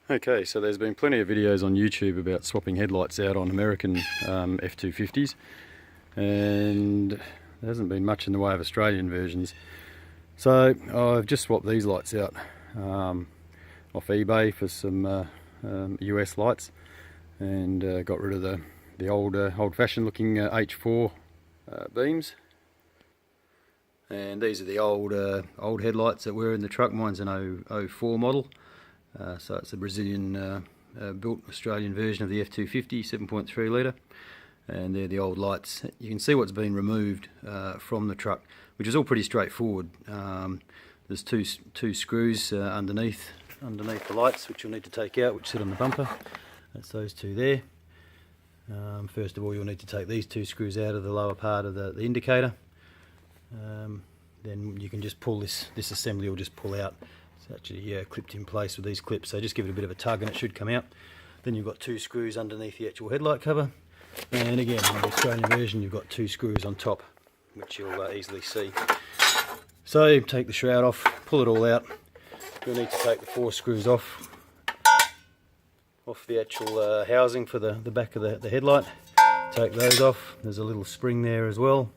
Okay, so there's been plenty of videos on YouTube about swapping headlights out on American F250s, and there hasn't been much in the way of Australian versions. So I've just swapped these lights out off eBay for some US lights, and got rid of the old-fashioned looking H4 beams. And these are the old headlights that were in the truck. Mine's an 04 model. So it's a Brazilian built Australian version of the F250 7.3 litre, and they're the old lights. You can see what's been removed from the truck, which is all pretty straightforward. There's two screws underneath the lights, which you'll need to take out, which sit on the bumper. That's those two there. First of all, you'll need to take these two screws out of the lower part of the indicator. Then you can just pull this assembly will just pull out. It's actually clipped in place with these clips, so just give it a bit of a tug and it should come out. Then you've got two screws underneath the actual headlight cover, and again in the Australian version you've got two screws on top, which you'll easily see. So take the shroud off, pull it all out. You'll need to take the four screws off the actual housing for the back of the headlight. Take those off. There's a little spring there as well,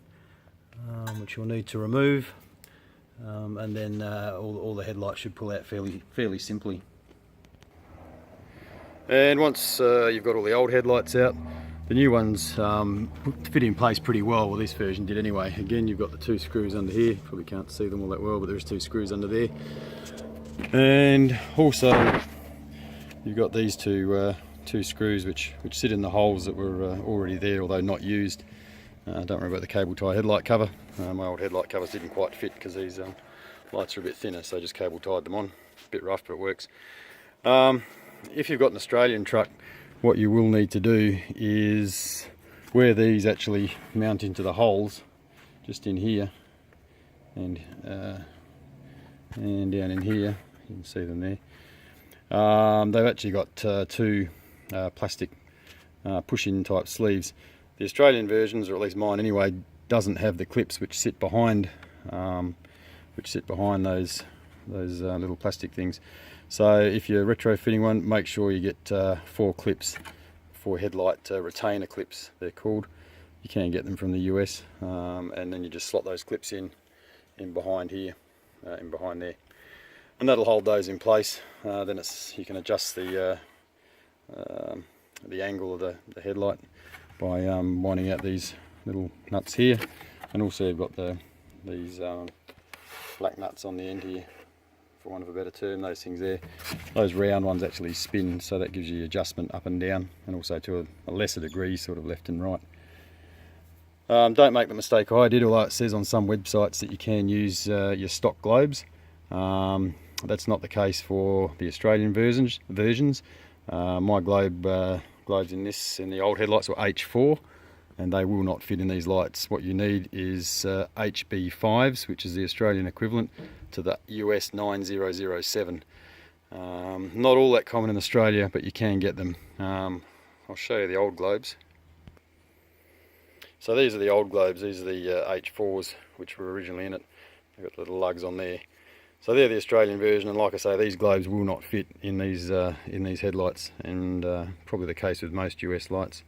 which you'll need to remove. And then all the headlights should pull out fairly simply. And once you've got all the old headlights out, the new ones fit in place pretty well. Well, this version did anyway. Again, you've got the two screws under here. Probably can't see them all that well, but there's two screws under there. And also you've got these two screws which sit in the holes that were already there, although not used. Don't worry about the cable tie headlight cover. My old headlight covers didn't quite fit because these lights are a bit thinner, so I just cable tied them on. A bit rough, but it works. If you've got an Australian truck, what you will need to do is where these actually mount into the holes, just in here and down in here, you can see them there. They've actually got two plastic push-in type sleeves. The Australian versions, or at least mine anyway, doesn't have the clips which sit behind those little plastic things. So if you're retrofitting one, make sure you get 4 clips, 4 headlight retainer clips they're called. You can get them from the US, and then you just slot those clips in behind here, in behind there, and that'll hold those in place. Then you can adjust the angle of the headlight by winding out these little nuts here, and also you've got these black nuts on the end here, for want of a better term. Those things there, those round ones actually spin, so that gives you adjustment up and down, and also to a lesser degree sort of left and right. Don't make the mistake I did, although it says on some websites that you can use your stock globes. That's not the case for the Australian versions. My globes in the old headlights were H4, and they will not fit in these lights. What you need is HB5s, which is the Australian equivalent to the US 9007. Not all that common in Australia, but you can get them. I'll show you the old globes. So these are the old globes. These are the H4s, which were originally in it. They've got little lugs on there. So they're the Australian version, and like I say, these globes will not fit in these headlights, and probably the case with most US lights.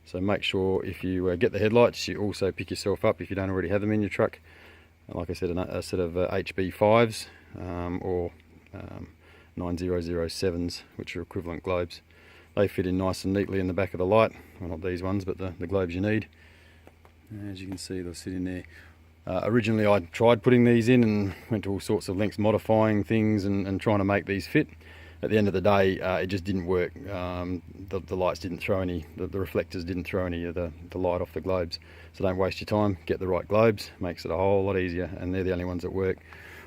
So make sure if you get the headlights, you also pick yourself up, if you don't already have them in your truck, like I said, a set of HB5s or 9007s, which are equivalent globes. They fit in nice and neatly in the back of the light. Well, not these ones, but the globes you need. As you can see, they'll sit in there. Originally I tried putting these in and went to all sorts of lengths modifying things and trying to make these fit. At the end of the day, it just didn't work. The lights didn't throw any, the reflectors didn't throw any of the light off the globes. So don't waste your time, get the right globes, makes it a whole lot easier, and they're the only ones that work.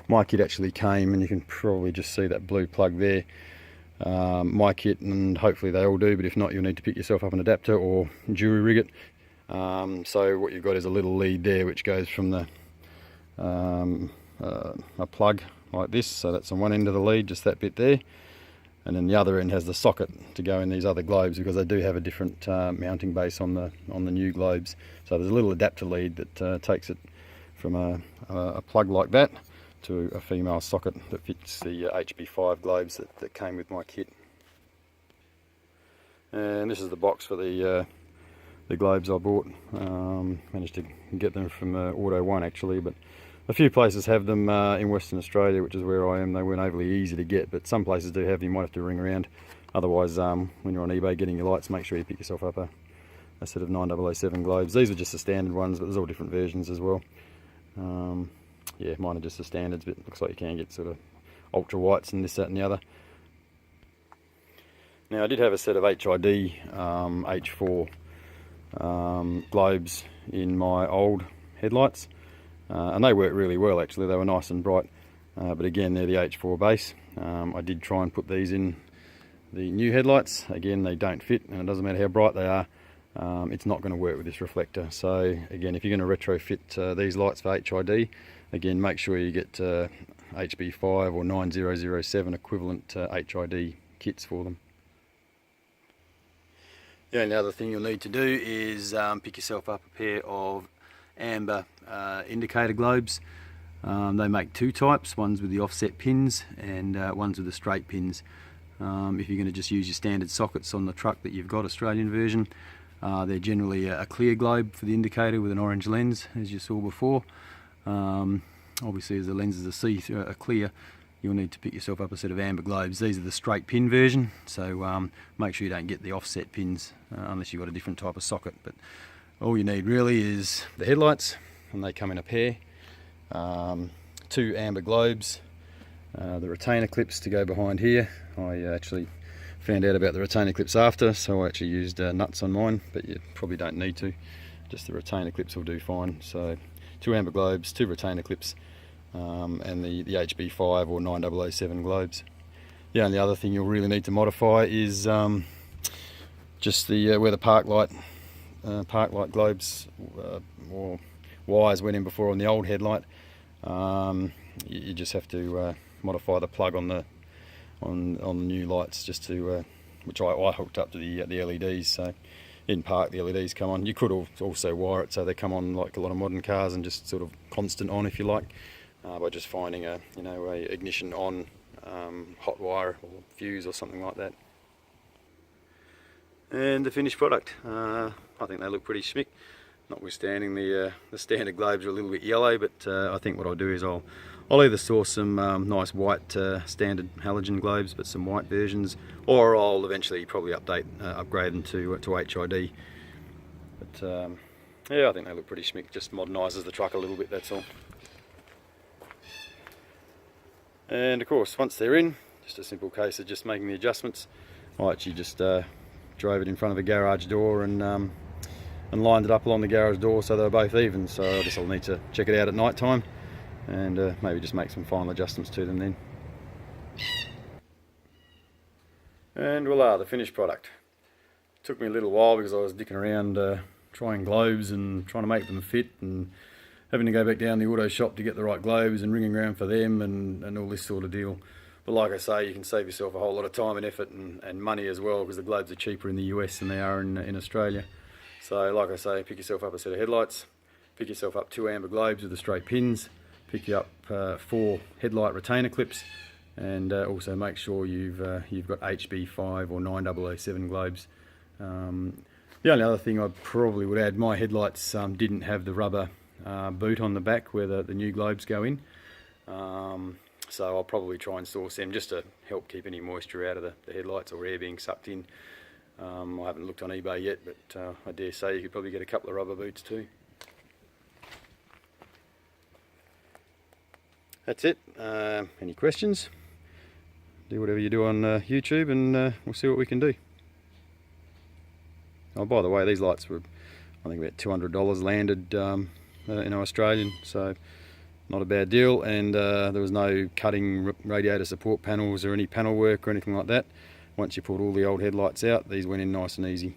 My kit actually came, and you can probably just see that blue plug there. My kit, and hopefully they all do, but if not, you'll need to pick yourself up an adapter or jury rig it. So what you've got is a little lead there which goes from a plug like this, so that's on one end of the lead, just that bit there, and then the other end has the socket to go in these other globes, because they do have a different mounting base on the new globes. So there's a little adapter lead that takes it from a plug like that to a female socket that fits the HB5 globes that came with my kit. And this is the box for the globes I bought. Managed to get them from Auto One actually, but a few places have them in Western Australia, which is where I am. They weren't overly easy to get, but some places do have them. You might have to ring around. Otherwise, when you're on eBay getting your lights, make sure you pick yourself up a set of 9007 globes. These are just the standard ones, but there's all different versions as well. Yeah, mine are just the standards, but it looks like you can get sort of ultra whites and this, that and the other. Now I did have a set of HID H4 globes in my old headlights, and they worked really well actually. They were nice and bright, but again they're the H4 base. I did try and put these in the new headlights. Again, they don't fit, and it doesn't matter how bright they are, it's not going to work with this reflector. So again, if you're going to retrofit these lights for HID, again make sure you get HB5 or 9007 equivalent HID kits for them. The only other thing you'll need to do is pick yourself up a pair of amber indicator globes. They make two types, ones with the offset pins and ones with the straight pins. If you're going to just use your standard sockets on the truck that you've got, Australian version, they're generally a clear globe for the indicator with an orange lens, as you saw before. Obviously, as the lenses are clear, you'll need to pick yourself up a set of amber globes. These are the straight pin version, so make sure you don't get the offset pins unless you've got a different type of socket. But all you need really is the headlights, and they come in a pair. Two amber globes, the retainer clips to go behind here. I actually found out about the retainer clips after, so I actually used nuts on mine, but you probably don't need to. Just the retainer clips will do fine. So two amber globes, two retainer clips, and the HB5 or 9007 globes. The only other thing you'll really need to modify is just the where the park light globes or wires went in before on the old headlight. You just have to modify the plug on the new lights, just to which I hooked up to the LEDs. So in park the LEDs come on. You could also wire it so they come on like a lot of modern cars and just sort of constant on if you like, by just finding a ignition on hot wire or fuse or something like that. And the finished product, I think they look pretty schmick, notwithstanding the standard globes are a little bit yellow, but I think what I'll do is I'll either source some nice white standard halogen globes, but some white versions, or I'll eventually probably upgrade them to HID. But yeah, I think they look pretty schmick. Just modernises the truck a little bit, that's all. And of course, once they're in, just a simple case of just making the adjustments. I actually just drove it in front of a garage door and lined it up along the garage door so they were both even. So I guess I'll need to check it out at night time and maybe just make some final adjustments to them then. And voila, the finished product. It took me a little while because I was dicking around trying globes and trying to make them fit, and having to go back down the auto shop to get the right globes and ringing around for them and all this sort of deal. But like I say, you can save yourself a whole lot of time and effort and money as well, because the globes are cheaper in the US than they are in Australia. So like I say, pick yourself up a set of headlights, pick yourself up two amber globes with the straight pins, pick you up 4 headlight retainer clips, and also make sure you've got HB5 or 9007 globes. The only other thing I probably would add, my headlights didn't have the rubber boot on the back where the new globes go in. So I'll probably try and source them just to help keep any moisture out of the headlights or air being sucked in. I haven't looked on eBay yet, but I dare say you could probably get a couple of rubber boots too. That's it. Any questions? Do whatever you do on YouTube and we'll see what we can do. Oh, by the way, these lights were, I think, about $200 landed in Australian, so not a bad deal. And there was no cutting radiator support panels or any panel work or anything like that. Once you pulled all the old headlights out, these went in nice and easy.